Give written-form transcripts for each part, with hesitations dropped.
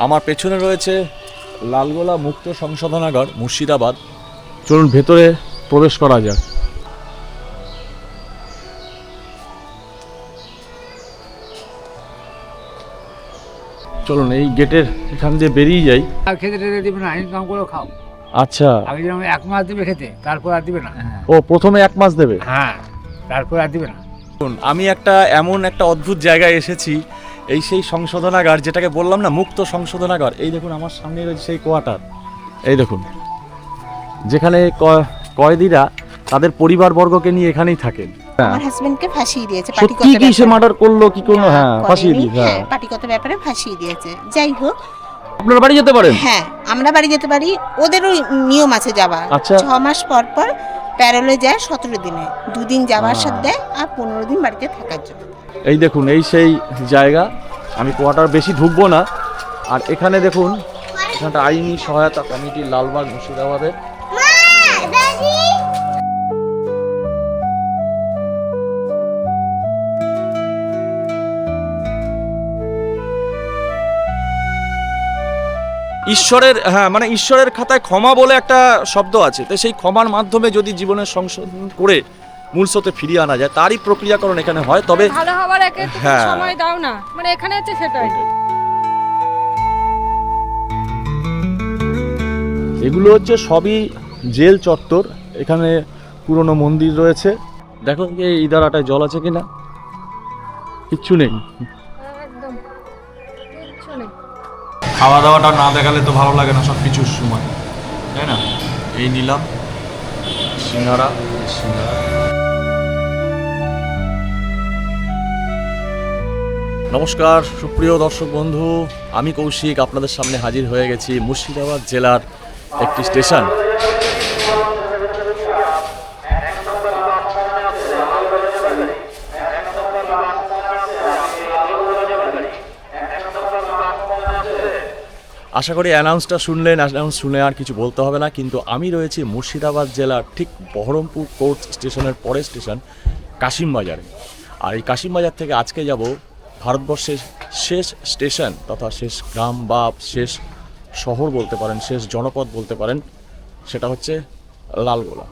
আমার পেছনে রয়েছে লালগোলা মুক্ত সংশোধনাগার মুর্শিদাবাদ। চলুন ভেতরে প্রবেশ করা যাক। চলুন এই গেটের এখান দিয়ে বেরিয়ে যাই। আর খেতে টেতে দিবে না, ইনকাম করে খাও। আচ্ছা, আগে যেমন 1 মাস দিবে খেতে, তারপর আর দিবে না। ও প্রথমে 1 মাস দেবে? হ্যাঁ, তারপর আর দিবে না। আমি এমন একটা অদ্ভুত জায়গায় এসেছি, এই সেই সংশোধনাগার যেটাকে বললাম না মুক্ত সংশোধনাগার। এই দেখুন আমার সামনে রয়েছে সেই কোয়ার্টার, এই দেখুন, যেখানে কয়েদিরা তাদের পরিবারবর্গকে নিয়ে এখানেই থাকেন। আমার হাজবেন্ডকে ফাঁসিয়ে দিয়েছে সত্যি কি সে মার্ডার করলো কি করলো? হ্যাঁ, ফাঁসিয়ে দিয়েছে। হ্যাঁ, পার্টিগত ব্যাপারে ফাঁসিয়ে দিয়েছে। যাই হোক, আপনারা বাড়ি যেতে পারেন? হ্যাঁ, আমরা বাড়ি যেতে পারি, ওদেরও নিয়ম আছে যাওয়ার। আচ্ছা। 6 মাস পর পর প্যারোলে যায় 17 দিনে, 2 দিন যাওয়ার সাথে দেয় আর 15 দিন বাড়িতে থাকার জন্য। এই দেখুন এই সেই জায়গা। আমি কোয়ার্টার বেশি ঢুকবো না। আর এখানে দেখুন, এখানটা আইনি সহায়তা কমিটি লালবাগ মুর্শিদাবাদের। ঈশ্বরের, হ্যাঁ মানে ঈশ্বরের খাতায় ক্ষমা বলে একটা শব্দ আছে, তো সেই ক্ষমার মাধ্যমে যদি জীবনের সংশোধন করে মূল স্রোতে ফিরিয়ে আনা যায়, তারই প্রক্রিয়াকরণ এখানে হয়। তবে ভালো হবার একে হ্যাঁ। সময় দাও না, মানে এখানে হচ্ছে সেটাই। এগুলো হচ্ছে সবই জেল চত্বর। এখানে পুরনো মন্দির রয়েছে। দেখো এই ইদারাটায় জল আছে কিনা, কিচ্ছু নেই। একদম কিচ্ছু নেই। খাওয়া দাওয়াটা না দেখালে তো ভালো লাগে না সব কিছুর সময়, তাই না? এই নিলাম সিঙ্গারা। নমস্কার সুপ্রিয় দর্শক বন্ধু, আমি কৌশিক আপনাদের সামনে হাজির হয়ে গেছি মুর্শিদাবাদ জেলার একটি স্টেশন। আশা করি অ্যানাউন্স শুনে আর কিছু বলতে হবে না। কিন্তু আমি রয়েছি মুর্শিদাবাদ জেলার ঠিক বহরমপুর কোর্ট স্টেশনের পরের স্টেশন কাশিমবাজারে। আর এই কাশিমবাজার থেকে আজকে যাব ভারতবর্ষের শেষ স্টেশন তথা শেষ গ্রাম বা শেষ শহর বলতে পারেন, শেষ জনপদ বলতে পারেন, সেটা হচ্ছে লালগোলা।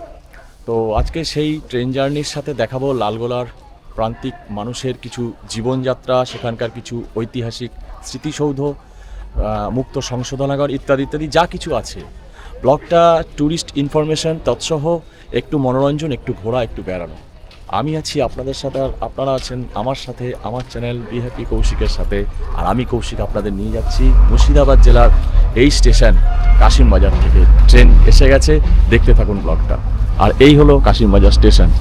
তো আজকে সেই ট্রেন জার্নির সাথে দেখাবো লালগোলার প্রান্তিক মানুষের কিছু জীবনযাত্রা, সেখানকার কিছু ঐতিহাসিক স্মৃতিসৌধ, মুক্ত সংশোধনাগার ইত্যাদি ইত্যাদি যা কিছু আছে। ব্লগটা ট্যুরিস্ট ইনফরমেশন তৎসহ একটু মনোরঞ্জন, একটু ঘোরা, একটু বেড়ানো। আমি আছি আপনাদের সাথে, আর আপনারা আছেন আমার সাথে, আমার চ্যানেল বি হ্যাপি কৌশিকের সাথে। আর আমি কৌশিক আপনাদের নিয়ে যাচ্ছি মুর্শিদাবাদ জেলার এই স্টেশন কাশিমবাজার থেকে। ট্রেন এসে গেছে, দেখতে থাকুন ব্লগটা। আর এই হলো কাশিমবাজার স্টেশন।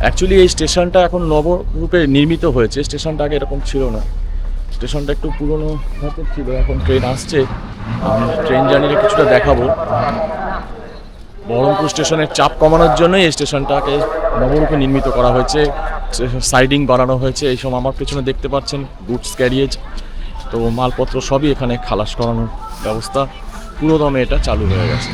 অ্যাকচুয়ালি এই স্টেশনটা এখন নবরূপে নির্মিত হয়েছে। স্টেশনটা আগে এরকম ছিল না, স্টেশনটা একটু পুরনো ধাঁচের ছিল। এখন ট্রেন আসছে, ট্রেন জার্নিটা কিছুটা দেখাবো। বহরমপুর স্টেশনের চাপ কমানোর জন্যই এই স্টেশনটাকে নবরূপে নির্মিত করা হয়েছে, সাইডিং বাড়ানো হয়েছে। এই সময় আমার পেছনে দেখতে পাচ্ছেন গুডস ক্যারিয়েজ, তো মালপত্র সবই এখানে খালাস করানোর ব্যবস্থা পুরোদমে এটা চালু হয়ে গেছে।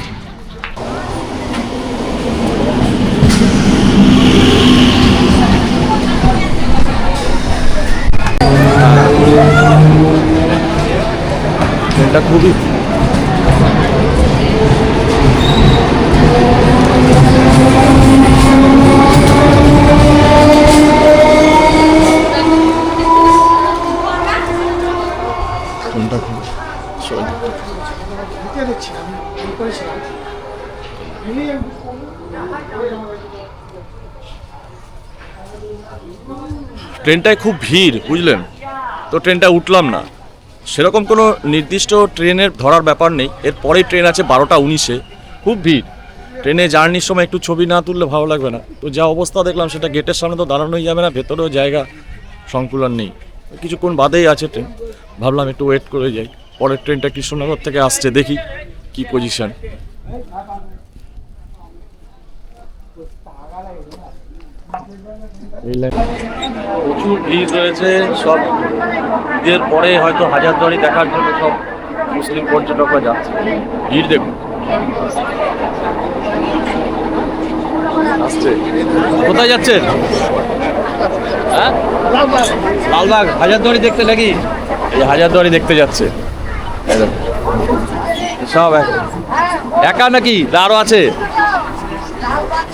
এটা খুবই ট্রেনটায় খুব ভিড়, বুঝলেন তো। ট্রেনটা উঠলাম না, সেরকম কোনো নির্দিষ্ট ট্রেনের ধরার ব্যাপার নেই। এর পরেই ট্রেন আছে 12টা 19-এ। খুব ভিড়। ট্রেনে জার্নির সময় একটু ছবি না তুললে ভালো লাগবে না। তো যা অবস্থা দেখলাম, সেটা গেটের সামনে তো দাঁড়ানোই যাবে না, ভেতরেও জায়গা সংকুলন নেই। কিছুক্ষণ বাদেই আছে ট্রেন, ভাবলাম একটু ওয়েট করে যাই। পরের ট্রেনটা কৃষ্ণনগর থেকে আসছে, দেখি কি পজিশন। প্রচুর ভিড় রয়েছে। সব ঈদের পরে হয়তো হাজারদুয়ারি দেখার জন্য সব মুসলিম পর্যটকরা যাচ্ছে। ভিড় দেখুন। আসছে। কোথায় যাচ্ছেন? হ্যাঁ, লালবাগ হাজারদুয়ারি দেখতে নাকি? এই হাজারদুয়ারি দেখতে যাচ্ছে। এই দেখো। সব একা নাকি না আরো আছে?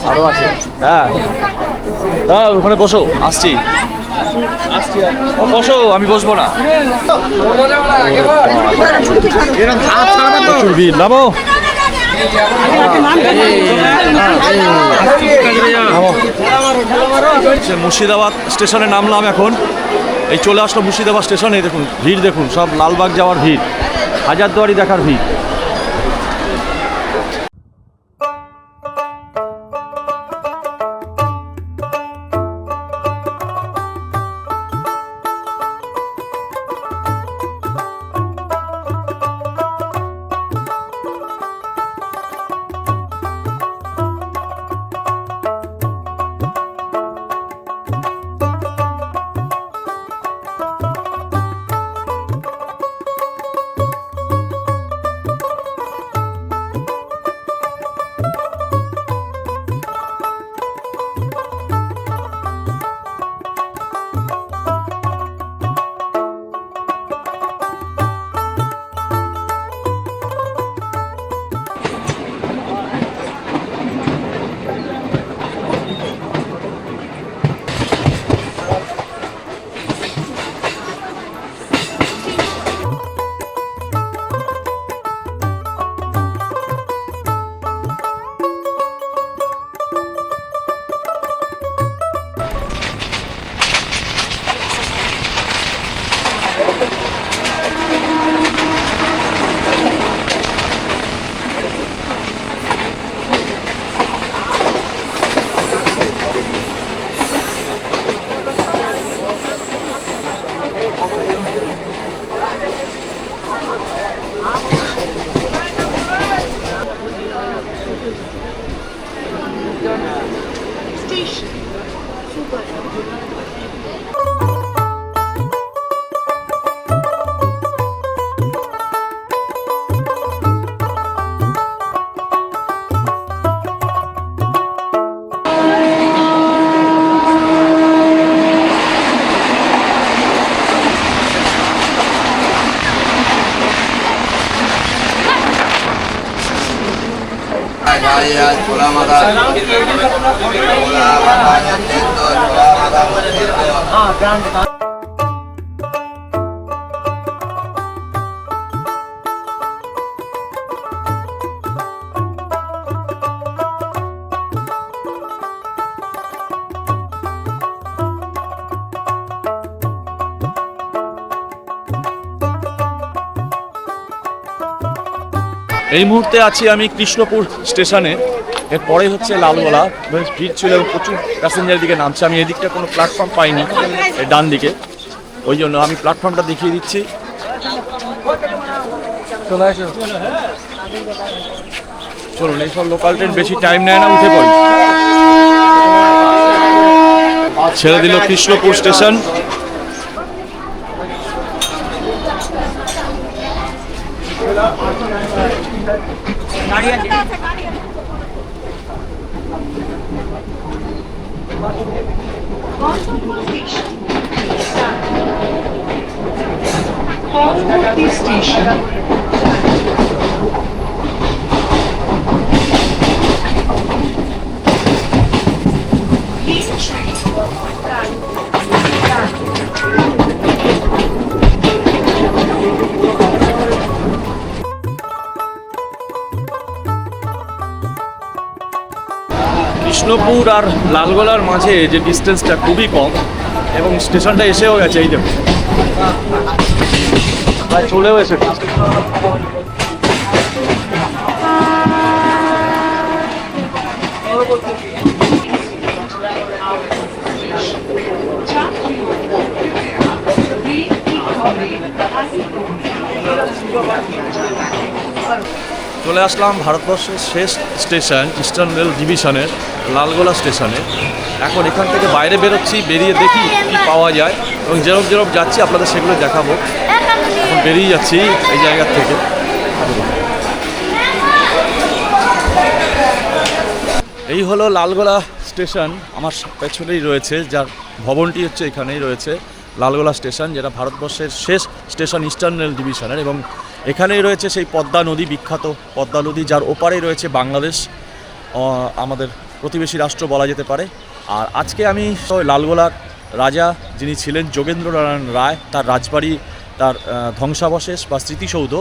আরো আছে। হ্যাঁ, দাঁড়াও, ওখানে বসো, আসছি আসছি। ও, বসো, আমি বসবো না। প্রচুর ভিড়, নামো। মুর্শিদাবাদ স্টেশনে নামলাম এখন। এই চলে আসলো মুর্শিদাবাদ স্টেশনে। দেখুন ভিড়, দেখুন সব লালবাগ যাওয়ার ভিড়, হাজারদুয়ারি দেখার ভিড়। এই মুহূর্তে আছি আমি কৃষ্ণপুর স্টেশনে। এরপরে হচ্ছে লালগোলা। বেশ ভিড় ছিল এবং প্রচুর প্যাসেঞ্জার দিকে নামছে। আমি এদিকটা কোনো প্ল্যাটফর্ম পাইনি, এই ডান দিকে, ওই জন্য আমি প্ল্যাটফর্মটা দেখিয়ে দিচ্ছি। চলুন, এইসব লোকাল ট্রেন বেশি টাইম নেয় না, উঠে পড়ি। ছেড়ে দিল কৃষ্ণপুর স্টেশন। কৃষ্ণপুর আর লালগোলার মাঝে যে ডিস্টেন্সটা খুবই কম এবং স্টেশনটা এসেও গেছে। এই দেখুন, চলেও এসেছে। চলে আসলাম ভারতবর্ষের শেষ স্টেশন ইস্টার্ন রেল ডিভিশনের লালগোলা স্টেশনে। এখন এখান থেকে বাইরে বেরোচ্ছি, বেরিয়ে দেখি কি পাওয়া যায় এবং যেরকম যেরকম যাচ্ছি আপনাদের সেগুলো দেখাবো। এখন বেরিয়ে যাচ্ছি এই জায়গা থেকে। এই হলো লালগোলা স্টেশন আমার পেছনেই রয়েছে, যার ভবনটি হচ্ছে এখানেই রয়েছে, লালগোলা স্টেশন, যেটা ভারতবর্ষের শেষ স্টেশন ইস্টার্ন রেল ডিভিশনের। এবং এখানেই রয়েছে সেই পদ্মা নদী, বিখ্যাত পদ্মা নদী, যার ওপারেই রয়েছে বাংলাদেশ, আমাদের প্রতিবেশী রাষ্ট্র বলা যেতে পারে। আর আজকে আমি লালগোলার রাজা যিনি ছিলেন যোগেন্দ্রনারায়ণ রায়, তার রাজবাড়ি, তার ধ্বংসাবশেষ বা স্মৃতিসৌধ,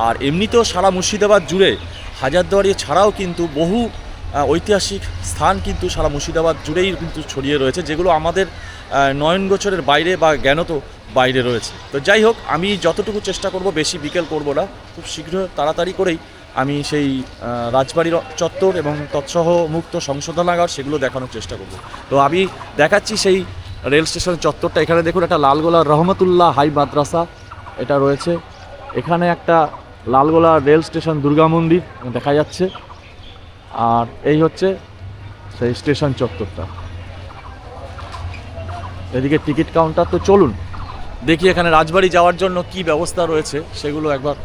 আর এমনিতেও সারা মুর্শিদাবাদ জুড়ে হাজারদুয়ারি ছাড়াও কিন্তু বহু ঐতিহাসিক স্থান কিন্তু সারা মুর্শিদাবাদ জুড়েই কিন্তু ছড়িয়ে রয়েছে, যেগুলো আমাদের নয়নগোচরের বাইরে বা জ্ঞানত বাইরে রয়েছে। তো যাই হোক, আমি যতটুকু চেষ্টা করব, বেশি বিকেল করব না, খুব শীঘ্র তাড়াতাড়ি করেই আমি সেই রাজবাড়ির চত্বর এবং তৎসহ মুক্ত সংশোধনাগার সেগুলো দেখানোর চেষ্টা করব। তো আমি দেখাচ্ছি সেই রেল স্টেশন চত্বরটা। এখানে দেখুন একটা লালগোলা রহমতুল্লাহ হাই মাদ্রাসা এটা রয়েছে, এখানে একটা লালগোলা রেল স্টেশন দুর্গা মন্দির দেখা যাচ্ছে, আর এই হচ্ছে সেই স্টেশন চত্বরটা। এদিকে টিকিট কাউন্টার। তো চলুন দেখি এখানে রাজবাড়ি যাওয়ার জন্য কি ব্যবস্থা রয়েছে সেগুলো একবার,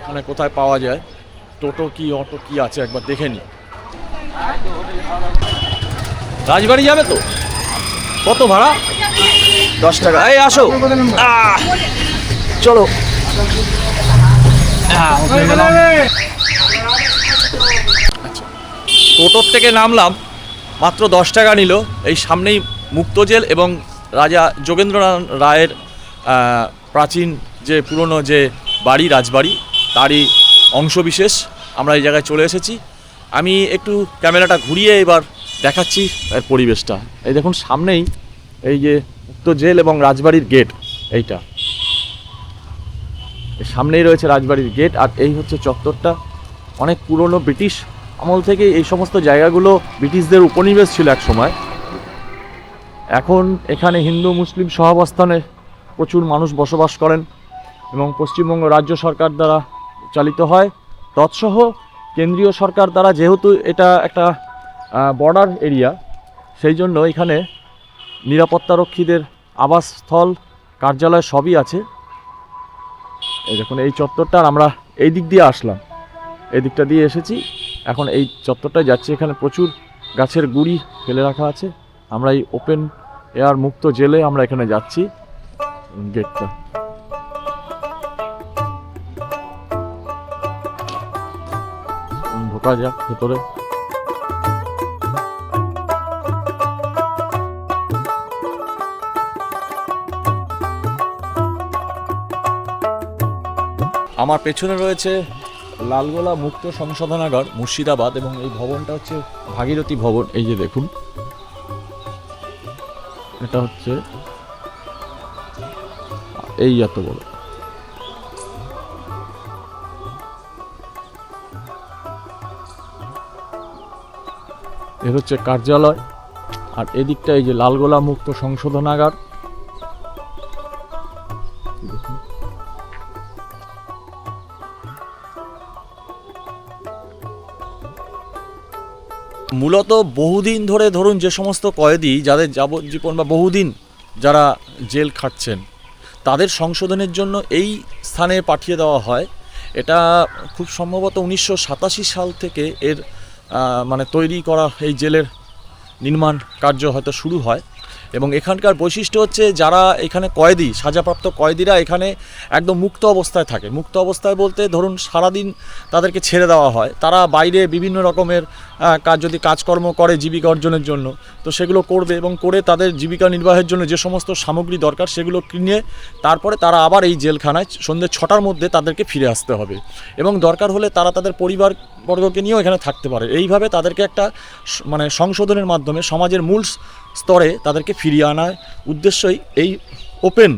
মানে কোথায় পাওয়া যায়, টোটো কি অটো কি আছে একবার দেখে নিই। রাজবাড়ি যাবে তো? কত ভাড়া? 10 টাকা। এই আসো, চলো। আচ্ছা, টোটোর থেকে নামলাম, মাত্র 10 টাকা নিল। এই সামনেই মুক্তজেল এবং রাজা যোগেন্দ্রনারায়ণ রায়ের প্রাচীন যে পুরনো যে বাড়ি, রাজবাড়ি, তারই অংশবিশেষ আমরা এই জায়গায় চলে এসেছি। আমি একটু ক্যামেরাটা ঘুরিয়ে এবার দেখাচ্ছি এর পরিবেশটা। এই দেখুন সামনেই এই যে মুক্তজেল এবং রাজবাড়ির গেট, এইটা সামনেই রয়েছে রাজবাড়ির গেট। আর এই হচ্ছে চত্বরটা, অনেক পুরনো, ব্রিটিশ আমল থেকে এই সমস্ত জায়গাগুলো ব্রিটিশদের উপনিবেশ ছিল এক সময়। এখন এখানে হিন্দু মুসলিম সহাবস্থানে প্রচুর মানুষ বসবাস করেন এবং পশ্চিমবঙ্গ রাজ্য সরকার দ্বারা চালিত হয়, তৎসহ কেন্দ্রীয় সরকার দ্বারা, যেহেতু এটা একটা বর্ডার এরিয়া, সেই জন্য এখানে নিরাপত্তারক্ষীদের আবাসস্থল, কার্যালয় সবই আছে। এই দেখুন এই চত্বরটার, আমরা এই দিক দিয়ে আসলাম, এই দিকটা দিয়ে এসেছি, এখন এই চত্বরটায় যাচ্ছি। এখানে প্রচুর গাছের গুঁড়ি ফেলে রাখা আছে। আমরা এই ওপেন এয়ার মুক্ত জেলে আমরা এখানে যাচ্ছি। গেটটা ঢোকা যাক ভেতরে। আমার পেছনে রয়েছে লালগোলা মুক্ত সংশোধনাগার মুর্শিদাবাদ, এবং এই ভবনটা হচ্ছে ভাগীরথী ভবন। এই যে দেখুন, এটা হচ্ছে এই এত বড়। এর হচ্ছে কার্যালয়, আর এদিকটা এই যে লালগোলা মুক্ত সংশোধনাগার। মূলত বহুদিন ধরে, ধরুন যে সমস্ত কয়েদি যাদের যাবজ্জীবন বা বহুদিন যারা জেল খাটছেন, তাদের সংশোধনের জন্য এই স্থানে পাঠিয়ে দেওয়া হয়। এটা খুব সম্ভবত 1987 সাল থেকে এর মানে তৈরি করা এই জেলের নির্মাণ কার্য হয়তো শুরু হয়। এবং এখানকার বৈশিষ্ট্য হচ্ছে, যারা এখানে কয়েদি, সাজাপ্রাপ্ত কয়েদিরা এখানে একদম মুক্ত অবস্থায় থাকে। মুক্ত অবস্থায় বলতে ধরুন সারাদিন তাদেরকে ছেড়ে দেওয়া হয়, তারা বাইরে বিভিন্ন রকমের যদি কাজকর্ম করে জীবিকা অর্জনের জন্য, তো সেগুলো করবে, এবং করে তাদের জীবিকা নির্বাহের জন্য যে সমস্ত সামগ্রী দরকার সেগুলো কিনে তারপরে তারা আবার এই জেলখানায় সন্ধ্যে 6টার মধ্যে তাদেরকে ফিরে আসতে হবে, এবং দরকার হলে তারা তাদের পরিবারবর্গকে নিয়েও এখানে থাকতে পারে। এইভাবে তাদেরকে একটা মানে সংশোধনের মাধ্যমে সমাজের মূল স্তরে তাদেরকে ফিরিয়ে আনার উদ্দেশ্যই এই ওপেন,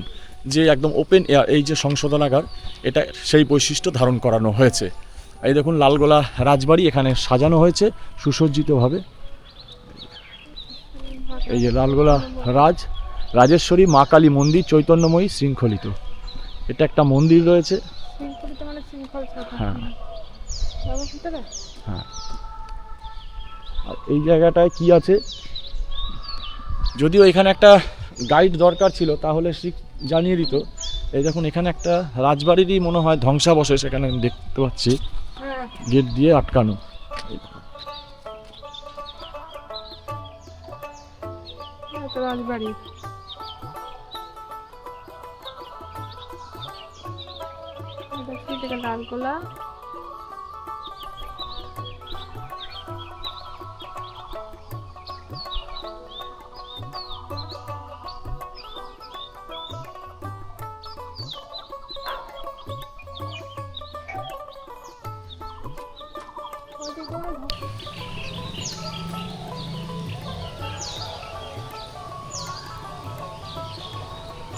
যে একদম ওপেন এয়ার এই যে সংশোধনাগার, এটা সেই বৈশিষ্ট্য ধারণ করানো হয়েছে। এই দেখুন লালগোলা রাজবাড়ি এখানে সাজানো হয়েছে সুসজ্জিতভাবে। এই যে লালগোলা রাজেশ্বরী মা কালী মন্দির, চৈতন্যময়ী শৃঙ্খলিত, এটা একটা মন্দির রয়েছে। হ্যাঁ হ্যাঁ। আর এই জায়গাটায় কি আছে, যদিও এখানে একটা গাইড দরকার ছিল তাহলে জানিয়ে দিত। এই দেখুন এখানে একটা রাজবাড়িরই মনে হয় ধ্বংসাবশেষ এখানে দেখতে পাচ্ছি, গেট দিয়ে আটকানো। তো রাজবাড়ি। এটা কি থেকে লালগোলা?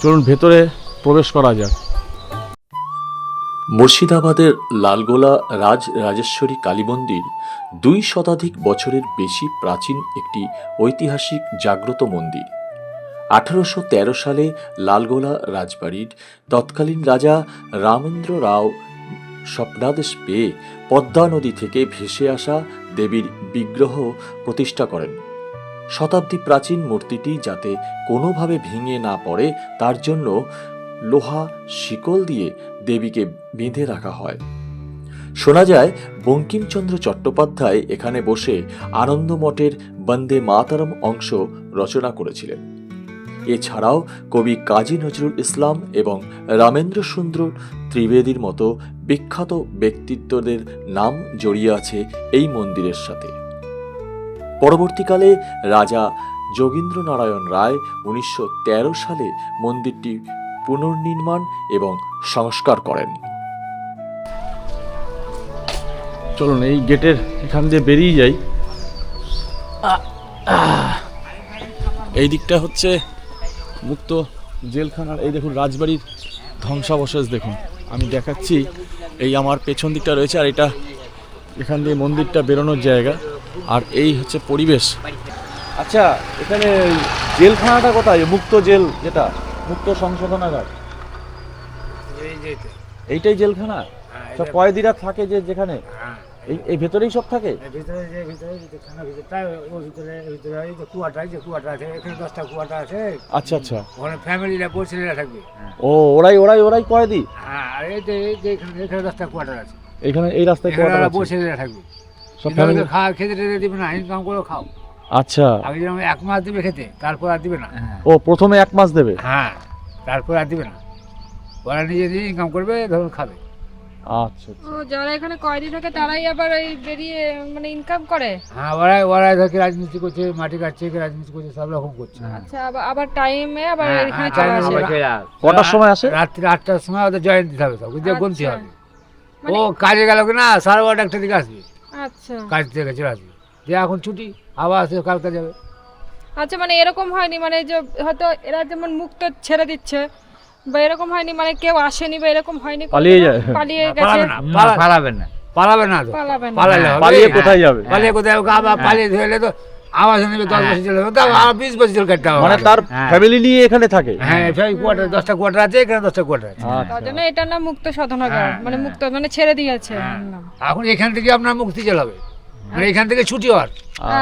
চলুন ভেতরে প্রবেশ করা যাক। মুর্শিদাবাদের লালগোলা রাজরাজেশ্বরী কালী মন্দির 2 শতাধিক বছরের বেশি প্রাচীন একটি ঐতিহাসিক জাগ্রত মন্দির। 1813 সালে লালগোলা রাজবাড়ির তৎকালীন রাজা রামেন্দ্র রাও স্বপ্নাদেশ পেয়ে পদ্মা নদী থেকে ভেসে আসা দেবীর বিগ্রহ প্রতিষ্ঠা করেন। শতাব্দী প্রাচীন মূর্তিটি যাতে কোনোভাবে ভেঙে না পড়ে তার জন্য লোহা শিকল দিয়ে দেবীকে বেঁধে রাখা হয়। শোনা যায় বঙ্কিমচন্দ্র চট্টোপাধ্যায় এখানে বসে আনন্দমঠের বন্দে মাতরম অংশ রচনা করেছিলেন। এছাড়াও কবি কাজী নজরুল ইসলাম এবং রামেন্দ্র সুন্দর ত্রিবেদীর মতো বিখ্যাত ব্যক্তিত্বদের নাম জড়িয়ে আছে এই মন্দিরের সাথে। পরবর্তীকালে রাজা যোগীন্দ্রনারায়ণ রায় 1913 সালে মন্দিরটি পুনর্নির্মাণ এবং সংস্কার করেন। চলুন এই গেটের এখান দিয়ে বেরিয়ে যাই। এই দিকটা হচ্ছে মুক্ত জেলখানার। এই দেখুন রাজবাড়ির ধ্বংসাবশেষ দেখুন, আমি দেখাচ্ছি। এই আমার পেছন দিকটা রয়েছে, আর এটা এখান দিয়ে মন্দিরটা বেরোনোর জায়গা, আর এই হচ্ছে পরিবেশ। আচ্ছা, এখানে জেলখানাটা কোথায়? মুক্ত জেল, যেটা মুক্ত সংশোধনাগার, এই যে এটা। এইটাই জেলখানা? হ্যাঁ, সব এটা- কয়েদিরা থাকে যে যেখানে, হ্যাঁ, এই ভেতরেই সব থাকে? এর ভিতরে যে থানার ভিতরটা, ওর ভিতরে এই যে কুয়াটা আছে, এখানে 10টা কুয়াটা আছে। আচ্ছা আচ্ছা, ওখানে ফ্যামিলিরা ছেলেরা থাকবে। ও ওরাই কয়েদি? হ্যাঁ, আর এই যে এখানে 10টা কুয়াটা আছে, এখানে এই রাস্তায় এখানে কোয়ার্টার আছে? ছেলেরা থাকবে। সব কিন্তু family? ওদের খাওয়া খেতে টেতে দিবে না, ইনকাম করে খাও। আচ্ছা, আগে যেরকম 1 মাস দিবে খেতে, তারপর আর দিবে না। ও প্রথমে 1 মাস দেবে? হ্যাঁ, তারপর আর দিবে না। ওরা নিজে ইনকাম করবে, ধরুন খাবে। আচ্ছা আচ্ছা। ও যারা এখানে কয়েদি থাকে তারাই আবার এই বেরিয়ে মানে ইনকাম করে? হ্যাঁ, ওরাই ধরকে রাজনীতি করছে, মাটি কাটছে, রাজনীতি করছে, সব রকম করছে। আচ্ছা, আবার টাইমে আবার হ্যাঁ, এখানে হ্যাঁ, চলে time আসে? আবার কটার সময় আসে? রাত্রি 8টার সময় ওদের জয়েন দিতে হবে, সব বুঝতে গুনতে আচ্ছা। হবে। ও কাজে গেল কি না 12:30 দিকে আসবে, আচ্ছা কাজ থেকে চলে আসবে, যে এখন ছুটি, আবার আসবে, কালকে যাবে। আচ্ছা, মানে এরকম হয়নি মানে যে হয়তো এরা যেমন মুক্ত ছেড়ে দিচ্ছে বা এরকম হয়নি মানে কেউ আসেনি বা এরকম হয়নি, পালিয়ে যায়? পালিয়ে গেছে? পালাবে না, পালাবে না তো, পালাবে না। পালালে হবে। পালিয়ে কোথায় যাবে? পালিয়ে কোথায় হবে? আবার পালিয়ে ধরলে তো আবার নেবে 10 বছর জেল, আবার 20 বছর জেল কাটতে হবে। মানে তার ফ্যামিলি নিয়ে এখানে থাকে? হ্যাঁ, সেই কোয়ার্টার 10টা কোয়ার্টার আছে, এখানে 10টা কোয়ার্টার আছে। তার জন্য এটার নাম মুক্ত সাধনাগার, মানে মুক্ত মানে ছেড়ে দিয়েছে নাম। এখন এখান থেকে আপনার মুক্তি জেল হবে, মানে এখান থেকে ছুটি হওয়ার।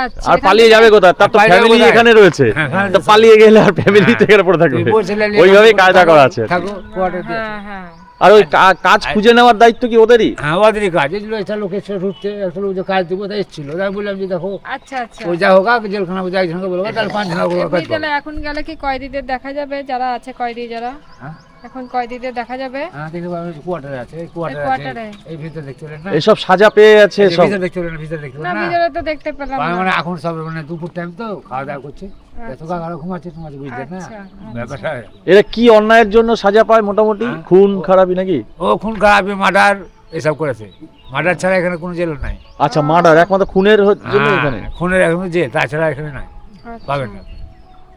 আচ্ছা, আর পালিয়ে যাবে কোথায়? তার তো পালিয়ে যাবে ফ্যামিলি কোথায়? এখানে রয়েছে, হ্যাঁ, তো পালিয়ে গেলে আর ফ্যামিলি তো এখানে পড়ে থাকবে। তুই বলছিলে যে ওইভাবেই কায়দা করা আছে। থাকো কোয়ার্টার দিয়ে। হ্যাঁ হ্যাঁ। আর ওই কাজ খুঁজে নেওয়ার দায়িত্ব কি ওদেরই? হ্যাঁ, ওদেরই কাজ। এগুলো একটা লোক এসে ঢুকতে, একটা লোক যে কাজ দেবো তাই এসেছিল, তাই বললাম যে দেখো আচ্ছা আচ্ছা। ওই যা হোক জেলখানা বুঝে একজনকে বলবো, তাহলে 5 জনকে বলবো কাজ এমনি তাহলে এখন গেলে কি কয়েদিদের দেখা যাবে যারা আছে কয়েদি যারা? হ্যাঁ, এখন কয়েদিদের দেখা যাবে? হ্যাঁ, দেখতে পাবেন কোয়ার্টারে আছে, এই কোয়ার্টারে আছে, কোয়ার্টারে। এই ভিতরে দেখতে পেলেন না, এসব সাজা পেয়ে আছে এই সব? ভিতরে দেখতে পেলেন, ভিতরে দেখতে না পেলেন না। ভিতরে তো দেখতে পেলাম না। মানে এখন সব মানে দুপুর টাইম তো খাওয়া দাওয়া করছে, এত কাকারা ঘুমাচ্ছে, তোমার বুঝতে না আচ্ছা, ব্যাপারটা। এরা কি অন্যায়ের জন্য সাজা পায় মোটামুটি? খুন খারাপি নাকি? ও খুন খারাপি, মার্ডার এসব করেছে। মার্ডার ছাড়া এখানে কোনো জেল নাই। আচ্ছা, মার্ডার একমাত্র খুনের জন্য হ্যাঁ, এখানে? খুনের এখন জেল, তাছাড়া এখানে নাই, আচ্ছা। পাবেন না।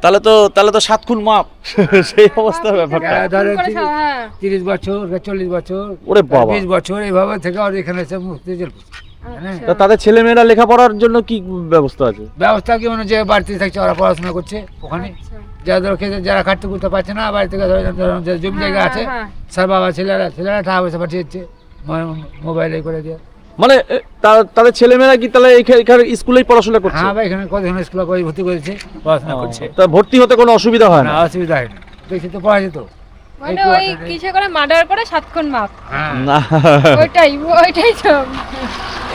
তাহলে তো 7 খুন মাপ সেই অবস্থা ব্যাপারটা। যারা ধরে খুন করে হ্যাঁ। 30 বছর, 40 বছর, ওরে বাবা। 20 বছর এইভাবে থেকে আর এখানে এসে মুক্তি জেল করছে। হ্যাঁ, তা তাদের ছেলেমেয়েরা লেখাপড়ার জন্য কি ব্যবস্থা আছে? ব্যবস্থা কি মানে যে বাড়িতে থাকছে ওরা পড়াশোনা করছে ওখানে, আচ্ছা। যারা ধরো খেতে, যারা খাটতে করতে পারছে না বাড়ি থেকে ধরো যে জমি জায়গা আছে, হ্যাঁ, সব বাবা ছেলেরা টাকা পয়সা পাঠিয়ে দিচ্ছে মোবাইলে করে দিয়ে। মানে তাদের ছেলেমেয়েরা কি তাহলে এখানে স্কুলেই পড়াশোনা করছে? হ্যাঁ ভাই, এখানে কতজন স্কুলে ভর্তি করেছে, পড়াশোনা করছে, তা ভর্তি হতে কোনো অসুবিধা হয় না না? অসুবিধা হয় না, বেশি তো পড়া যেত। মানে ওই কিসে করে মার্ডার করে 7 খুন মাপ, হ্যাঁ, না, ওইটাই তো।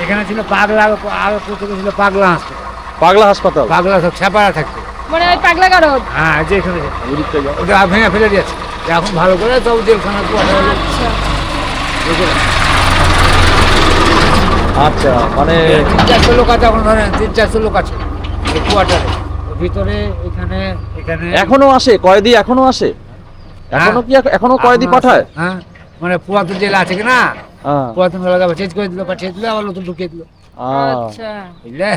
এখানে ছিল পাগলা, আগে প্রথমে ছিল পাগলা হাসপাতাল, পাগলা হাসপাতাল। পাগলা সব ছাপারা থাকতো, মানে ওই পাগলা গারদ। হ্যাঁ যে এখানে ওদিকটা যাও। ওটা ভেঙে ফেলে দিয়েছে এখন ভালো করে সব জেলখানা কোয়ার্টার হলো। আচ্ছা, মানে 300-400 লোক আছে এখন, ধরেন 300-400 লোক আছে এই কোয়ার্টারে। ওর ভিতরে এখানে এখানে এখনো আসে কয়েদি? এখনো আসে? এখনো কি এখনো কয়েদি এখন পাঠায়? আছে, হ্যাঁ মানে পুরাতন জেল আছে কি না, হ্যাঁ। পুরাতন জেলা চেঞ্জ করে দিল, পাঠিয়ে দিল, আবার নতুন ঢুকিয়ে দিল, আচ্ছা বুঝলে?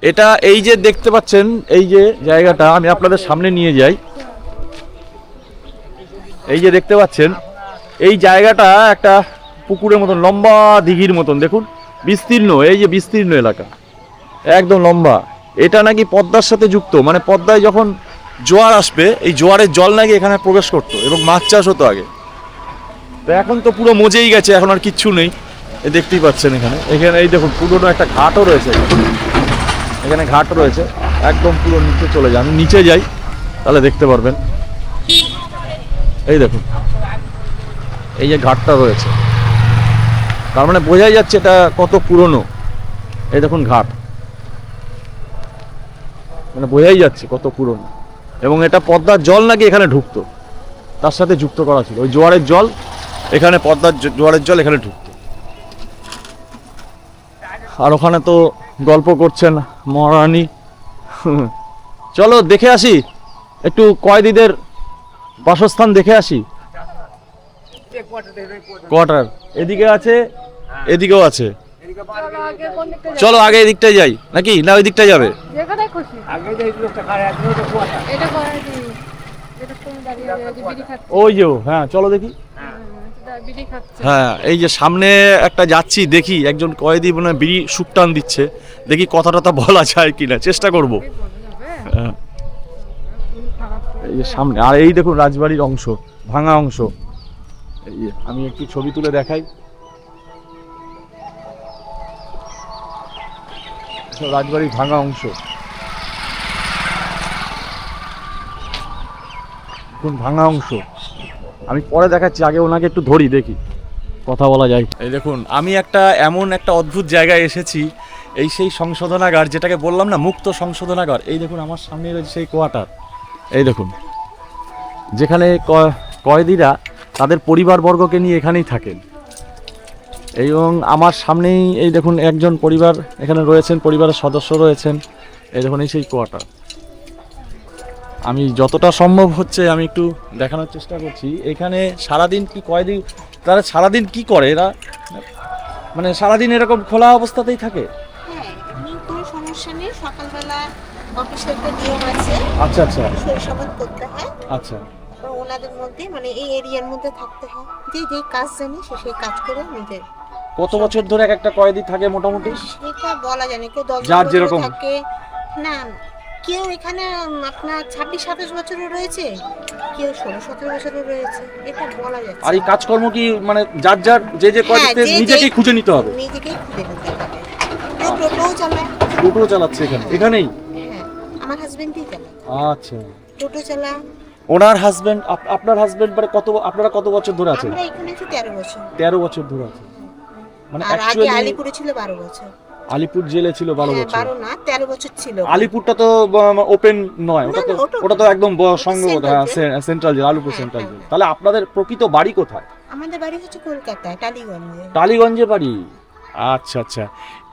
এটা এই যে দেখতে পাচ্ছেন, এই যে জায়গাটা আমি আপনাদের সামনে নিয়ে যাই। এই যে দেখতে পাচ্ছেন, এই জায়গাটা একটা পুকুরের মতন, লম্বা দিঘির মতন, দেখুন বিস্তীর্ণ, এই যে বিস্তীর্ণ এলাকা একদম লম্বা। এটা নাকি পদ্মার সাথে যুক্ত, মানে পদ্মায় যখন জোয়ার আসবে এই জোয়ারের জল নাকি এখানে প্রবেশ করতো এবং মাছ চাষ হতো আগে। তো এখন তো পুরো মজেই গেছে, এখন আর কিচ্ছু নেই। এই দেখতেই পাচ্ছেন এখানে, এখানে এই দেখুন পুরোনো একটা ঘাটও রয়েছে, এখানে ঘাট রয়েছে, একদম পুরো নিচে চলে যায়। আমি নিচে যাই তাহলে দেখতে পারবেন। এই দেখুন এই যে ঘাটটা রয়েছে, তার মানে বোঝাই যাচ্ছে এটা কত পুরনো। এই দেখুন ঘাট, মানে বোঝাই যাচ্ছে কত পুরনো। এবং এটা পদ্মার জল নাকি এখানে ঢুকতো, তার সাথে যুক্ত করা ছিল ওই জোয়ারের জল, এখানে পদ্মার জোয়ারের জল এখানে ঢুকতো। আর ওখানে তো গল্প করছেন মহারানী। চলো দেখে আসি, একটু কয়েদিদের বাসস্থান দেখে আসি। কোয়ার্টার এদিকে আছে, এদিকেও আছে। চলো আগে কোন দিকটা যাবে? চলো আগে এদিকটায় যাই নাকি, না ওই দিকটায় যাবে? যেখানে খুশি। আগে যে এই লোকটা খায় এখন ওটা কোয়ার্টার। এটা কয়েদি, এটা তুমি দাঁড়িয়ে আছে বিড়ি খাচ্ছে। ওই যে হ্যাঁ, চলো দেখি। বিড়ি খাচ্ছে। হ্যাঁ, এই যে সামনে একটা যাচ্ছি, দেখি একজন কয়েদি মানে বিড়ি সুকটান দিচ্ছে, দেখি কথা টথা বলা যায় কিনা, চেষ্টা করব। হ্যাঁ, এই যে সামনে, আর এই দেখুন রাজবাড়ির অংশ, ভাঙা অংশ। এই যে আমি একটু ছবি তুলে দেখাই। রাজবাড়ির ভাঙা অংশ, দেখুন ভাঙা অংশ। আমি পরে দেখাচ্ছি, আগে ওনাকে একটু ধরি, দেখি কথা বলা যায়। এই দেখুন আমি এমন একটা অদ্ভুত জায়গায় এসেছি, এই সেই সংশোধনাগার যেটাকে বললাম না, মুক্ত সংশোধনাগার। এই দেখুন আমার সামনে রয়েছে সেই কোয়ার্টার, এই দেখুন যেখানে কয়েদিরা তাদের পরিবারবর্গকে নিয়ে এখানেই থাকেন। এবং আমার সামনেই এই দেখুন একজন পরিবার এখানে রয়েছেন, পরিবারের সদস্য রয়েছেন। এই দেখুন এই সেই কোয়ার্টার। আমি যতটা সম্ভব হচ্ছে আমি একটু দেখানোর চেষ্টা করছি। এখানে সারাদিন কি কয়েদি, তারা সারাদিন কি করে, এরা মানে সারাদিন এরকম খোলা অবস্থাতেই থাকে? হ্যাঁ, এমনি কোনো সমস্যা নেই। সকালবেলা অফিসের একটা নিয়ম আছে, আচ্ছা আচ্ছা শৈশবাদ করতে হয়। আচ্ছা। তো ওনাদের মধ্যে মানে এই এরিয়ার মধ্যে থাকতে হয়, যে যে কাজ জানে সে সেই কাজ করে নিজের। কত বছর ধরে এক একটা কয়েদি থাকে মোটামুটি? সেটা বলা যায় না, কেউ 10 যার বছর যেরকম। থাকে না, কেউ এখানে আপনার 26-27 বছরও রয়েছে, কেউ 16-17 বছরও রয়েছে, এটা বলা যাচ্ছে আর এই কাজকর্ম কি মানে যার যার যে কয়েদিতে হ্যাঁ, যে নিজেকেই খুঁজে নিতে হবে? নিজেকেই খুঁজে নিতে হবে। কেউ টোটোও চালায়। টোটো চালাচ্ছে এখানেই? হ্যাঁ, আমার হাজবেন্ডই চালায় আচ্ছা। টোটো চালায়। ওনার হাজবেন্ড, আপনার হাজবেন্ড মানে আপনারা কত বছর ধরে আছেন? আমরা এখানে আছি 13 বছর। 13 বছর ধরে আছেন, মানে আর আগে অ্যাকচুয়ালি আলিপুরে ছিল 12 বছর। আলিপুর জেলে ছিল 12 হ্যাঁ, বছর। 12 না 13 বছর ছিল। আলিপুরটা তো ওপেন নয়, ওটা তো না, ওটা তো একদম সংঘবদ্ধ, Central jail। Central jail, Alipore হ্যাঁ, সেন্ট্রাল জেল। হ্যাঁ। তাহলে আপনাদের প্রকৃত বাড়ি কোথায়? আমাদের বাড়ি হচ্ছে কলকাতায়, টালিগঞ্জে। টালিগঞ্জে বাড়ি? আচ্ছা আচ্ছা।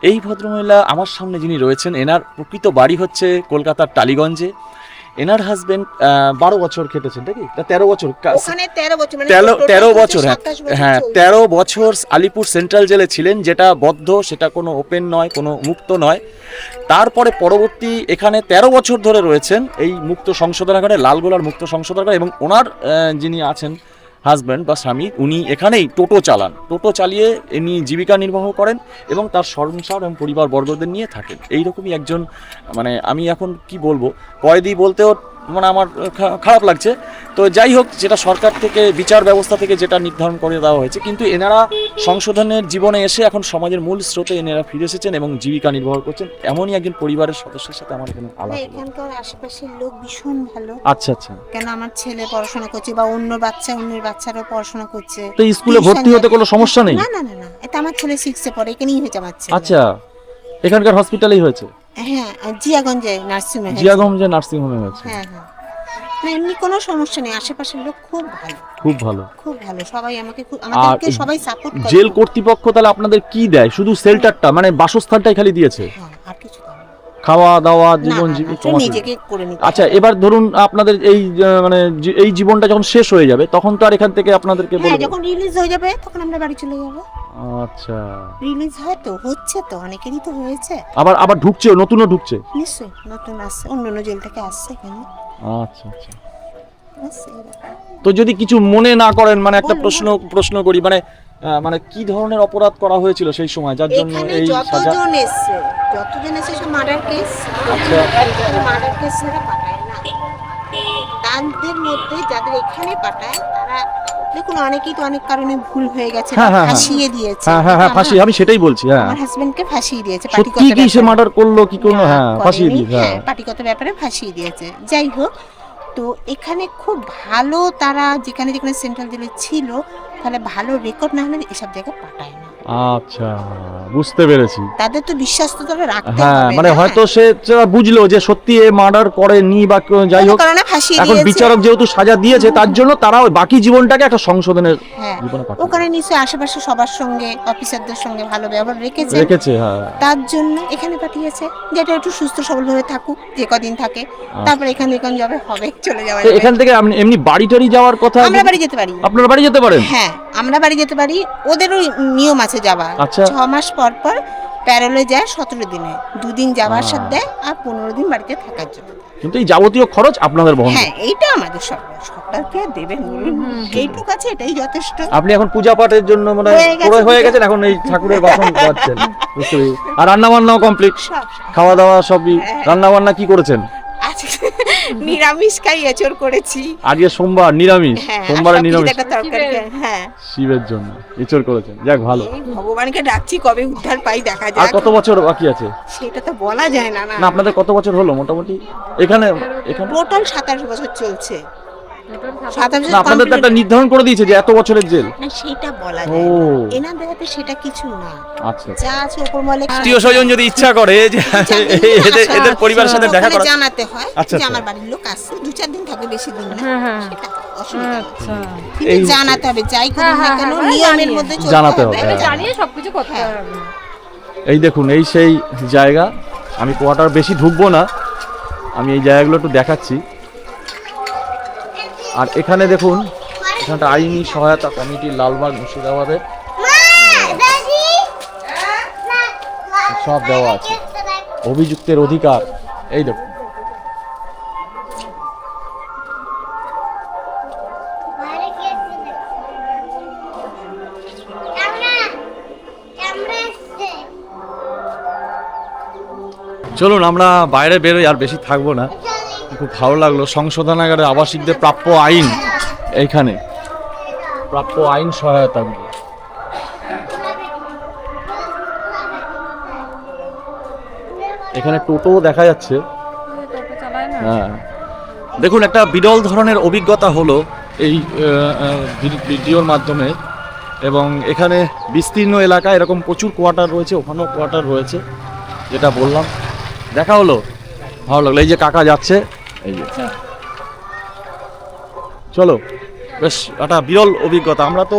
এই ভদ্রমহিলা আমার সামনে যিনি রয়েছেন, এনার প্রকৃত বাড়ি হচ্ছে কলকাতার টালিগঞ্জে। এনার হাজবেন্ড 12 বছর খেটেছেন নাকি? 13 বছর? ওখানে 13 বছর মানে 13 বছর, হ্যাঁ 27 বছর হ্যাঁ, চলছে। 13 বছর আলিপুর সেন্ট্রাল জেলে ছিলেন, যেটা বদ্ধ, সেটা কোনো ওপেন নয়, কোনো মুক্ত নয়। তারপরে পরবর্তী এখানে 13 বছর ধরে রয়েছেন এই মুক্ত সংশোধনাগারে, লালগোলার মুক্ত সংশোধনাগারে। এবং ওনার যিনি আছেন হাজব্যান্ড বা স্বামী, উনি এখানেই টোটো চালান, টোটো চালিয়ে ইনি জীবিকা নির্বাহ করেন এবং তার সংসার এবং পরিবার বর্গদের নিয়ে থাকেন। এইরকমই একজন, মানে আমি এখন কি বলবো, কয়েদি বলতেও মানে আমার খারাপ লাগছে। তো যাই হোক, যেটা সরকার থেকে, বিচার ব্যবস্থা থেকে যেটা নির্ধারণ করে দেওয়া হয়েছে, কিন্তু এনারা সংশোধনের জীবনে এসে এখন সমাজের মূল স্রোতে এনারা ফিরে এসেছেন এবং জীবিকা নির্বাহ করছেন। এমনই একজন পরিবারের সদস্যের সাথে আমার এখানে আলাপ না, হলো। এখানকার আশেপাশের লোক ভীষণ ভালো। আচ্ছা আচ্ছা। কেন আমার ছেলে পড়াশোনা করছে বা অন্য বাচ্চারাও পড়াশোনা করছে। তো স্কুলে ভর্তি হতে কোনো সমস্যা নেই? না না না না, এটা আমার ছেলে 6 এ পড়ে, এখানেই হয়েছে আমার ছেলে। আচ্ছা, এখানকার হসপিটালেই হয়েছে? হ্যাঁ জিয়াগঞ্জে নার্সিংহোমে হয়েছে। জিয়াগঞ্জে নার্সিং হোমে হয়েছে। হ্যাঁ হ্যাঁ না এমনি কোনো সমস্যা নেই, আশেপাশের লোক খুব ভালো, খুব ভালো। খুব ভালো, সবাই আমাকে আমাদেরকে সবাই সাপোর্ট করে। জেল কর্তৃপক্ষ তাহলে আপনাদের কি দেয়? শুধু শেল্টারটা মানে বাসস্থানটাই খালি দিয়েছে, হ্যাঁ আর কিছু দেয় না। খাওয়া দাওয়া না, জীবন না, না, সমস্ত? নিজেকে করে নিতে আচ্ছা হবে। এবার ধরুন আপনাদের এই মানে এই জীবনটা যখন শেষ হয়ে যাবে তখন তো আর এখান থেকে আপনাদেরকে হ্যাঁ বলবে? যখন রিলিজ হয়ে যাবে তখন আমরা বাড়ি চলে যাব। আচ্ছা রিলিজ হয় তো, হচ্ছে তো, অনেকেরই তো হয়েছে। আবার ঢুকছে, নতুনও ঢুকছে? নিশ্চয়ই নতুন আসছে, অন্য অন্য জেল থেকে আসছে এখানে আচ্ছা আচ্ছা। আসছে এরা। তো যদি কিছু মনে না করেন, মানে একটা বলুন। প্রশ্ন করি, মানে কি ধরনের অপরাধ করা হয়েছিল সেই সময় যার জন্য এখানে এই সাজা? যতজন এসে সব মার্ডার কেস, আচ্ছা। মার্ডার কেস এরা পাঠায় না। তাদের মধ্যে যাদের এখানে পাঠায় তারা দেখুন অনেকেই তো অনেক কারণে ভুল হয়ে গেছে, হ্যাঁ, হ্যাঁ, হ্যাঁ। ফাঁসিয়ে দিয়েছে। হ্যাঁ ফাঁসি, আমি সেটাই বলছি। হ্যাঁ আমার হাজবেন্ডকে ফাঁসিয়ে দিয়েছে সত্যি কি সে ব্যাপারে। মার্ডার করলো কি করলো? না, হ্যাঁ ফাঁসিয়ে করেনি, দিই। হ্যাঁ পার্টিগত ব্যাপারে ফাঁসিয়ে দিয়েছে। যাই হোক, তো এখানে খুব ভালো, তারা যেখানে যেখানে সেন্ট্রাল জেলে ছিল তাহলে ভালো রেকর্ড না হলে এসব জায়গায় পাঠায় না। আচ্ছা বুঝতে পেরেছি। তাদের তো বিশ্বাস তো তাহলে রাখতে হ্যাঁ হবে, মানে না? হয়তো সে বুঝলো যে সত্যি এ মার্ডার করেনি বা যাই হোক, কোনো কারণে ফাঁসিয়ে এখন দিয়েছে। বিচারক যেহেতু সাজা দিয়েছে তার জন্য তারা ওই বাকি জীবনটাকে একটা সংশোধনের হ্যাঁ জীবনে পাঠাবে। ওখানে নিশ্চয়ই আশেপাশে সবার সঙ্গে, অফিসারদের সঙ্গে ভালো ব্যবহার রেখেছে, রেখেছে। হ্যাঁ তার জন্য এখানে পাঠিয়েছে, যেটা একটু সুস্থ সবলভাবে থাকুক, যে কদিন থাকে, তারপর এখানে যাবে, হবে, চলে যাওয়া তো যাবে। এখান থেকে আপনি এমনি বাড়ি টাড়ি যাওয়ার কথা? আমরা বাড়ি যেতে পারি। আপনারা বাড়ি যেতে পারেন? হ্যাঁ আমরা বাড়ি যেতে পারি, ওদেরও নিয়ম আছে যাওয়ার। আচ্ছা। 6 মাস পর পর প্যারোলে যায় 17 দিনে, 2 দিন যাওয়ার সাথে দেয় আর 15 দিন বাড়িতে থাকার জন্য। কিন্তু এই যাবতীয় খরচ আপনাদের বহন করতে হ্যাঁ এইটা আমাদের সরকারকে দেবেন, এইটুকু আছে, এটাই যথেষ্ট। আপনি এখন পূজা পাঠের জন্য মানে হয়ে গেছেন, এখন এই ঠাকুরের বাসন পাচ্ছেন, বুঝতে পেরেছি। আর রান্না বান্নাও কমপ্লিট, সব খাওয়া দাওয়া সবই? রান্না বান্না কি করেছেন? আজকে নিরামিষ খাই, এচোর করেছি। আজকে সোমবার, নিরামিষ। হ্যাঁ সোমবারে আর সব নিরামিষ কিছুতে একটা তরকারি, হ্যাঁ শিবের জন্য এচোর করেছেন, যাক ভালো। এই ভগবানকে ডাকছি কবে উদ্ধার পাই, দেখা আর যাক। কত বছর বাকি আছে? সেটা তো বলা যায় না। না আপনাদের কত বছর হলো মোটামুটি এখানে? টোটাল 27 বছর চলছে। 27 না আপনাদের তো একটা নির্ধারণ করে দিয়েছে যে এত বছরের জেল। না সেটা বলা ও যায় না, এনাদের হাতে সেটা কিছু না, আচ্ছা। যা আছে উপর মহলে। আত্মীয় স্বজন যদি ইচ্ছা করে যে এদের পরিবারের সাথে দেখা করা, জানাতে হয় আচ্ছা, যে আচ্ছা। আমার বাড়ির লোক আসছে, 2-4 দিন থাকে, বেশি দিন না, হ্যাঁ, হ্যাঁ। সেটা অসুবিধা নেই। আচ্ছা কিন্তু এই- জানাতে হবে, যাই করুন না হ্যাঁ, কেন হ্যাঁ, নিয়মের জানিয়ে। মধ্যে চলতে জানাতে হবে। হবে, হ্যাঁ। জানিয়ে সবকিছু করতে হ্যাঁ। হবে। এই দেখুন এই সেই জায়গা, আমি কোয়ার্টার বেশি ঢুকবো না, আমি এই জায়গাগুলো একটু দেখাচ্ছি। আর এখানে দেখুন, এখানটা আইনি সহায়তা কমিটি লালবাগ মুর্শিদাবাদের সব দেওয়া আছে, অভিযুক্তের অধিকার, এই দেখুন। চলুন আমরা বাইরে বেরোই, আর বেশি থাকবো না, খুব ভালো লাগলো। সংশোধনাগারে আবাসিকদের প্রাপ্য আইন, এইখানে প্রাপ্য আইন সহায়তা, এখানে টোটো দেখা যাচ্ছে। টোটো চালায় না। হ্যাঁ দেখুন একটা বিরল ধরনের অভিজ্ঞতা হলো এই ভিডিওর মাধ্যমে, এবং এখানে বিস্তীর্ণ এলাকা, এরকম প্রচুর কোয়ার্টার রয়েছে, ওখানেও কোয়ার্টার রয়েছে, যেটা বললাম। দেখা হলো, ভালো লাগলো। এই যে কাকা যাচ্ছে, এই যে চলো, বেশ একটা বিরল অভিজ্ঞতা। আমরা তো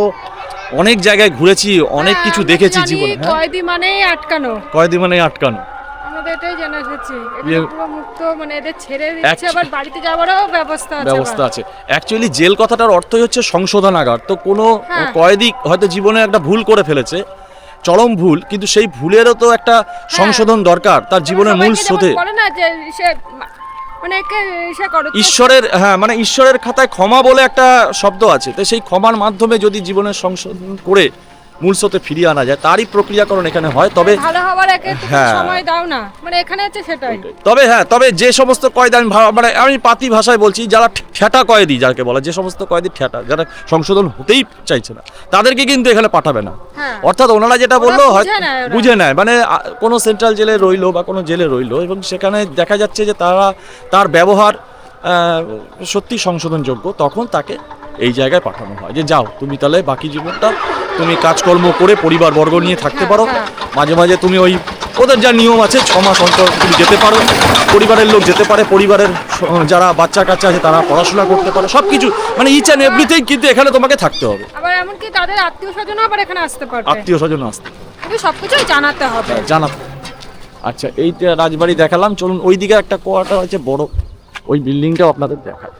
অনেক জায়গায় ঘুরেছি, অনেক কিছু আমরা দেখেছি জানি জীবনে। হ্যাঁ? কয়েদি মানেই আটকানো, কয়েদি মানে আটকানো। আমাদের এটাই জানা এসেছে। ইয়ে- পুরো মুক্ত, মানে এদের ছেড়ে দিচ্ছে, আবার বাড়িতে যাওয়ারও ব্যবস্থা আছে। ব্যবস্থা আবার। আছে। অ্যাকচুয়ালি জেল কথাটার অর্থই হচ্ছে সংশোধনাগার। তো কোনো হ্যাঁ। কয়েদি হয়তো জীবনে একটা ভুল করে ফেলেছে, চরম ভুল, কিন্তু সেই ভুলেরও তো একটা সংশোধন দরকার তার জীবনের মূল সবাইকে যেমন স্রোতে। বলে না যে সে মানে একে সে করো তো- ঈশ্বরের, হ্যাঁ মানে ঈশ্বরের খাতায় ক্ষমা বলে একটা শব্দ আছে, তো সেই ক্ষমার মাধ্যমে যদি জীবনের সংশোধন করে মূল স্রোতে ফিরিয়ে আনা যায়, তারই প্রক্রিয়াকরণ এখানে হয়। তবে ভালো হওয়ার একে তুমি হ্যাঁ। সময় দাও না, মানে এখানে হচ্ছে সেটাই। তবে যে সমস্ত কয়েদি, মানে আমি পাতি ভাষায় বলছি, যারা ঠেটা কয়েদি যাকে বলে, যে সমস্ত কয়েদি ঠেটা, যারা সংশোধন হতেই চাইছে না, তাদেরকে কিন্তু এখানে পাঠাবে না। হ্যাঁ। অর্থাৎ ওনারা যেটা বললো বুঝে হয়তো নেয় ওরা। বুঝে নেয়, মানে কোনো সেন্ট্রাল জেলে রইলো বা কোনো জেলে রইলো, এবং সেখানে দেখা যাচ্ছে যে তার ব্যবহার সত্যি সংশোধনযোগ্য, তখন তাকে এই জায়গায় পাঠানো হয় যে যাও তুমি তাহলে বাকি জীবনটা তুমি কাজকর্ম করে পরিবারবর্গ নিয়ে থাকতে পারো, হ্যাঁ। মাঝে মাঝে তুমি ওই ওদের যা নিয়ম আছে 6 মাস অন্তর তুমি যেতে পারো, পরিবারের লোক যেতে পারে, পরিবারের যারা বাচ্চা কাচ্চা আছে তারা পড়াশোনা করতে পারে, সব কিছু মানে ইচ অ্যান্ড এভরিথিং, কিন্তু এখানে তোমাকে থাকতে হবে, আবার এমনকি তাদের আত্মীয় স্বজন আবার এখানে আসতে পারবে, আত্মীয় স্বজন আসতে কিন্তু সবকিছুই জানাতে হবে। জানাতে। আচ্ছা, এইটা রাজবাড়ি দেখালাম, চলুন ওই দিকে একটা কোয়ার্টার আছে বড়, ওই বিল্ডিংটাও আপনাদের দেখায়।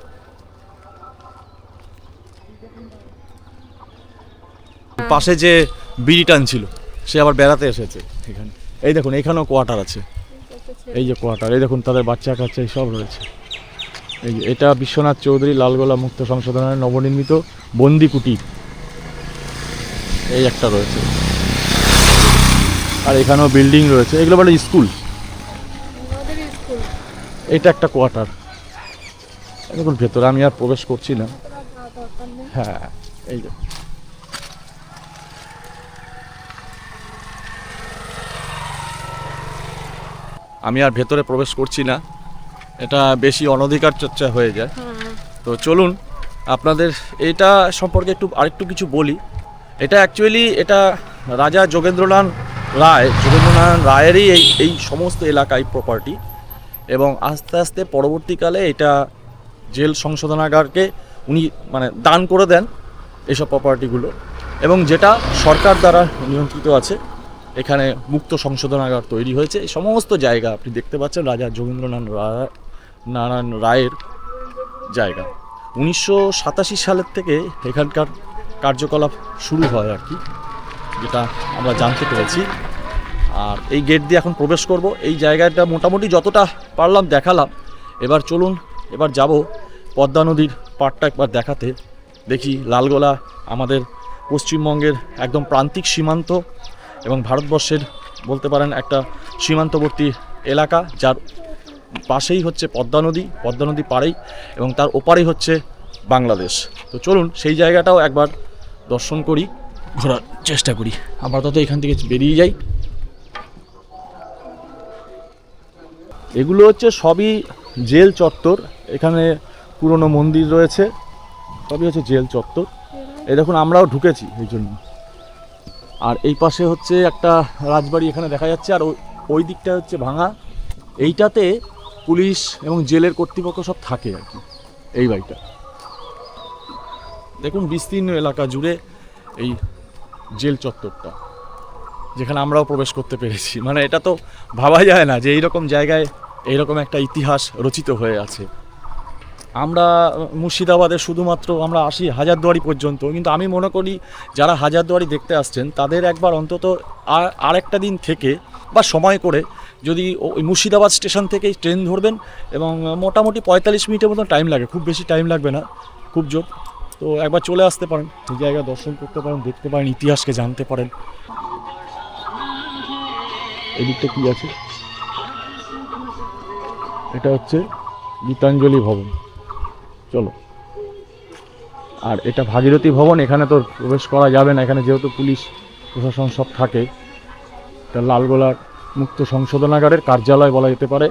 পাশে যে বিড়ি টানছিল সে আবার বেড়াতে এসেছে এখানে। এই দেখুন এখানেও কোয়ার্টার আছে, এই যে কোয়ার্টার, এই দেখুন তাদের বাচ্চা কাচ্চা সব রয়েছে। এই যে এটা বিশ্বনাথ চৌধুরী লালগোলা মুক্ত সংশোধনালয়ের নবনির্মিত বন্দি কুটির, এই একটা রয়েছে, আর এখানেও বিল্ডিং রয়েছে, এগুলো বলে স্কুল। এটা একটা কোয়ার্টার, দেখুন ভেতরে আমি আর প্রবেশ করছি না। হ্যাঁ, এই যে আমি আর ভেতরে প্রবেশ করছি না, এটা বেশি অনধিকার চর্চা হয়ে যায়। তো চলুন আপনাদের এটা সম্পর্কে আরেকটু কিছু বলি। এটা অ্যাকচুয়ালি এটা রাজা যোগেন্দ্রনাথ রায়েরই এই সমস্ত এলাকায় প্রপার্টি, এবং আস্তে আস্তে পরবর্তীকালে এটা জেল সংশোধনাগারকে উনি মানে দান করে দেন এইসব প্রপার্টিগুলো, এবং যেটা সরকার দ্বারা নিয়ন্ত্রিত আছে। এখানে মুক্ত সংশোধনাগার তৈরি হয়েছে, এই সমস্ত জায়গা আপনি দেখতে পাচ্ছেন রাজা যোগেন্দ্রনাথ নারায়ণ রায়ের জায়গা। 1987 সালের থেকে এখানকার কার্যকলাপ শুরু হয় আর কি, যেটা আমরা জানতে পেরেছি। আর এই গেট দিয়ে এখন প্রবেশ করব। এই জায়গাটা মোটামুটি যতটা পারলাম দেখালাম। এবার চলুন, এবার যাব পদ্মা নদীর পাড়টা একবার দেখাতে। দেখি লালগোলা আমাদের পশ্চিমবঙ্গের একদম প্রান্তিক সীমান্ত এবং ভারতবর্ষের বলতে পারেন একটা সীমান্তবর্তী এলাকা, যার পাশেই হচ্ছে পদ্মা নদী পাড়েই, এবং তার ওপারেই হচ্ছে বাংলাদেশ। তো চলুন সেই জায়গাটাও একবার দর্শন করি, ঘোরার চেষ্টা করি। আপাতত এখান থেকে বেরিয়ে যাই। এগুলো হচ্ছে সবই জেল চত্বর, এখানে পুরনো মন্দির রয়েছে, সবই হচ্ছে জেল চত্বর। এই দেখুন আমরাও ঢুকেছি এই জন্য। আর এই পাশে হচ্ছে একটা রাজবাড়ি এখানে দেখা যাচ্ছে, আর ওই দিকটা হচ্ছে ভাঙা। এইটাতে পুলিশ এবং জেলের কর্তৃপক্ষ সব থাকে আর কি, এই বাড়িটা। দেখুন বিস্তীর্ণ এলাকা জুড়ে এই জেল চত্বরটা, যেখানে আমরাও প্রবেশ করতে পেরেছি। মানে এটা তো ভাবা যায় না যে এইরকম জায়গায় এইরকম একটা ইতিহাস রচিত হয়ে আছে। আমরা মুর্শিদাবাদে শুধুমাত্র আমরা আসি হাজারদুয়ারি পর্যন্ত, কিন্তু আমি মনে করি যারা হাজারদুয়ারি দেখতে আসছেন তাদের একবার অন্তত আরেকটা দিন থেকে বা সময় করে যদি ওই মুর্শিদাবাদ স্টেশন থেকেই ট্রেন ধরবেন, এবং মোটামুটি 45 মিনিটের মতো টাইম লাগে, খুব বেশি টাইম লাগবে না, খুব জোর। তো একবার চলে আসতে পারেন, এই জায়গা দর্শন করতে পারেন, দেখতে পারেন, ইতিহাসকে জানতে পারেন। এদিকটা কি আছে? এটা হচ্ছে গীতাঞ্জলি ভবন, চলো। আর এটা ভাগীরথী ভবন, এখানে তো প্রবেশ করা যাবে না, এখানে যেহেতু পুলিশ প্রশাসন সব থাকে। এটা লালগোলার মুক্ত সংশোধনাগারের কার্যালয় বলা যেতে পারে।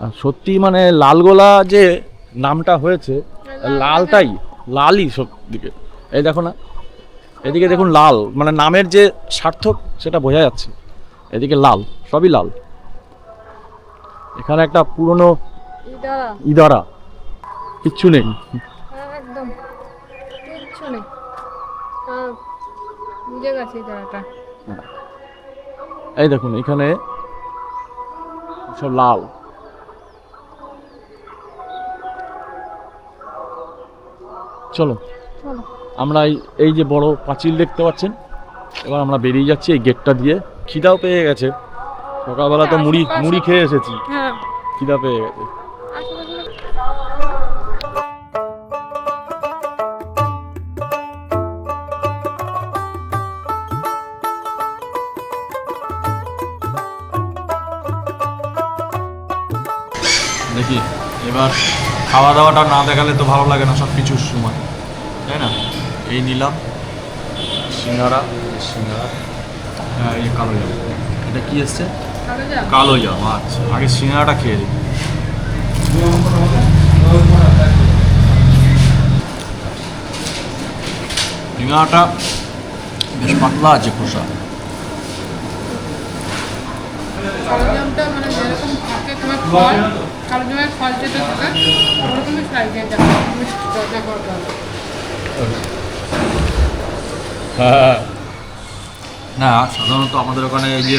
আর সত্যি মানে লালগোলা যে নামটা হয়েছে, লালই সব দিকে। এই দেখো না, এদিকে দেখুন লাল, মানে নামের যে সার্থক সেটা বোঝা যাচ্ছে। এদিকে লাল, সবই লাল। এখানে একটা পুরনো ইদারা, কিচ্ছু নেই, একদম কিচ্ছু নেই, বুঝে গেছি জায়গাটা। এই দেখুন এখানে সব লাল। চলো আমরা এই যে বড় পাঁচিল দেখতে পাচ্ছেন, এবার আমরা বেরিয়ে যাচ্ছি এই গেটটা দিয়ে। খিদাও পেয়ে গেছে, সকালবেলা তো মুড়ি খেয়ে এসেছি, হ্যাঁ খিদা পেয়ে গেছে। দেখি এবার খাওয়া দাওয়াটা না দেখালে তো ভালো লাগে না সব কিছুর সময়, তাই না? এই নিলাম সিঙ্গারা, হ্যাঁ এই কালো জাম। এটা কি এসছে? কালো জাম। আচ্ছা, আগে সিঙ্গারাটা খেয়ে দিই। সিঙ্গাড়াটা বেশ পাতলা আছে খোসা। কালোজামটা মানে যেরকম থাকে তোমার ফল, কালোজামের ফল যেটা থাকে ওরকমই সাইজে মিষ্টি করতে হবে। না সাধারণত আমাদের ওখানে এই যে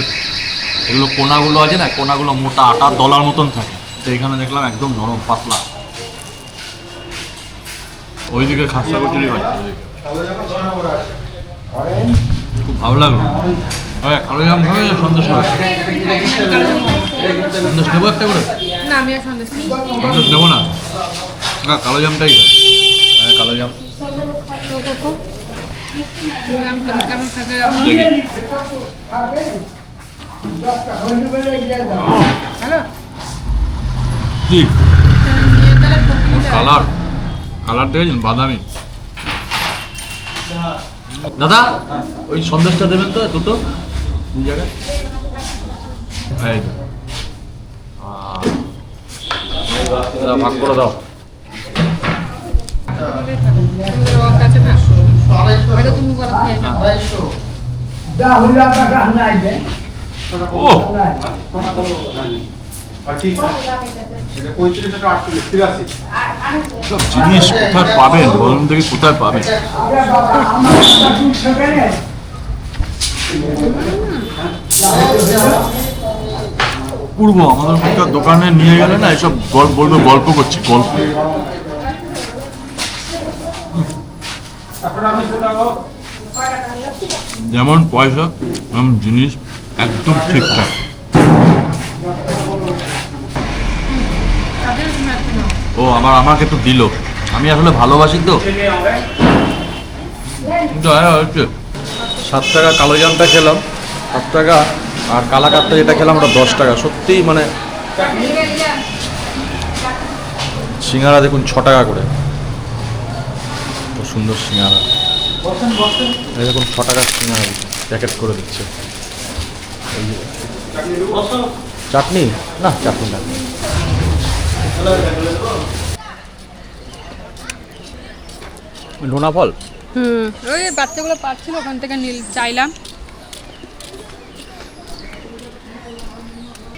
এগুলো কোনাগুলো আছে না, কোনাগুলো মোটা আটার দলার মতন থাকে, তো এখানে দেখলাম একদম নরম পাতলা। ওইদিকে খাস্তা কচুরি হয়, খুব ভালো লাগলো। হ্যাঁ কালোজাম খাবে সন্দেশ খাবে? সন্দেশ নেবো একটা করে? না আমি আর সন্দেশ নিই। সন্দেশ নেবো না, না কালোজামটাই খাই। হ্যাঁ কালোজাম কেমন থাকে দেখি। হ্যালো কি তাহলে পকোড়া কালার, কালার দেখেছেন বাদামি। দাদা ওই সন্দেশটা দেবেন তো দুটো দুই জায়গায়। এই তো। দাদা, ভাগ করে দাও। রং আছে না হয়তো তুমি বলো খেয়ে নাও। ও সব জিনিস কোথায় পাবেন বলুন দেখি, কোথায় পাবেন? পূর্ব আমাদের একটা দোকানে নিয়ে গেলে না এসব গল্প বলবে, গল্প করছি গল্প। যেমন পয়সা তেমন জিনিস একদম ঠিকঠাক। ও আবার আমাকে তো দিল, আমি আসলে ভালোবাসি তো। কিন্তু হ্যাঁ হচ্ছে 7 টাকা কালোজামটা খেলাম 7 টাকা, আর কালাকাতটা যেটা খেলাম ওটা 10 টাকা। সত্যিই মানে সিঙ্গারা দেখুন 6 টাকা করে, খুব সুন্দর সিঙ্গারা। এই দেখুন 6 টাকার সিঙ্গারা প্যাকেট করে দিচ্ছে। এই যে চাটনি, না চাটনি না। লোনা ফল ওই বাচ্চাগুলো পাচ্ছিল ওখান থেকে চাইলাম।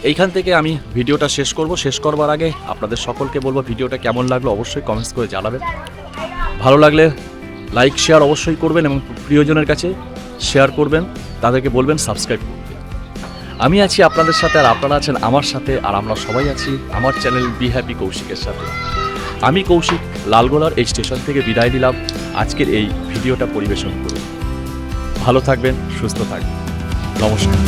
এইখান থেকে আমি ভিডিওটা শেষ করব। শেষ করবার আগে আপনাদের সকলকে বলবো ভিডিওটা কেমন লাগলো অবশ্যই কমেন্টস করে জানাবেন। ভালো লাগলে লাইক শেয়ার অবশ্যই করবেন এবং প্রিয়জনের কাছে শেয়ার করবেন, তাদেরকে বলবেন সাবস্ক্রাইব করতে। আমি আছি আপনাদের সাথে আর আপনারা আছেন আমার সাথে, আর আমরা সবাই আছি আমার চ্যানেল বি হ্যাপি কৌশিকের সাথে। আমি কৌশিক লালগোলার এই স্টেশন থেকে বিদায় নিলাম আজকের এই ভিডিওটা পরিবেশন করে। ভালো থাকবেন, সুস্থ থাকবেন, নমস্কার।